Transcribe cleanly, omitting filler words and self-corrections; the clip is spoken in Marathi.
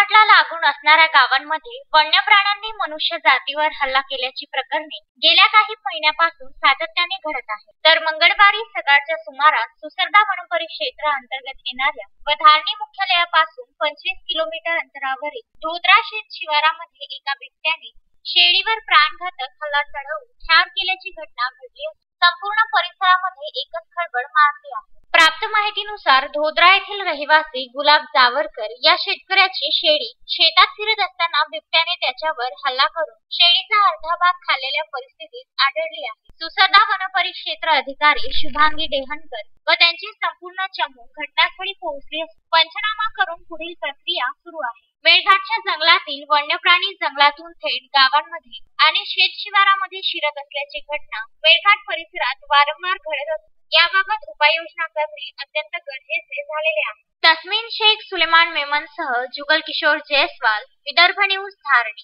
घाटला लागून असणाऱ्या गावांमध्ये वन्य प्राण्यांनी मनुष्य जातीवर हल्ला केल्याची प्रकरणे गेल्या काही महिन्यापासून सातत्याने घडत आहेत. तर मंगळवारी सकाळच्या सुमारास सुसरदा वनपरिक्षेत्र अंतर्गत येणाऱ्या व धारणी मुख्यालयापासून 25 किलोमीटर अंतरावरील धोद्रा शेत शिवारामध्ये एका बिबट्याने शेळीवर प्राणघातक हल्ला चढवून ठार केल्याची घटना घडली असून संपूर्ण परिसरामध्ये एकच खळबळ माजली आहे. प्राप्त माहितीनुसार धोद्रा येथील रहिवासी गुलाब जावरकर या शेतकऱ्याची शेळी शेतात फिरत असताना बिबट्याने त्याच्यावर हल्ला करून शेळीचा अर्धा भाग खाल्लेल्या परिस्थितीत आढळली आहे. सुसरदा वनपरिक्षेत्र अधिकारी शुभांगी देहनकर व त्यांची संपूर्ण चमू घटनास्थळी पोहोचली असून पंचनामा करून पुढील प्रक्रिया सुरू आहे. मेळघाटच्या जंगलातील वन्य प्राणी जंगलातून थेट गावांमध्ये आणि शेत शिवारामध्ये शिरत असल्याची घटना मेळघाट परिसरात वारंवार घडत असून याबाबत उपाययोजना करणे अत्यंत गरजेचे झालेले आहे. तस्मीन शेख सुलेमान मेमनसह जुगल किशोर जयस्वाल, विदर्भ न्यूज, धारणी.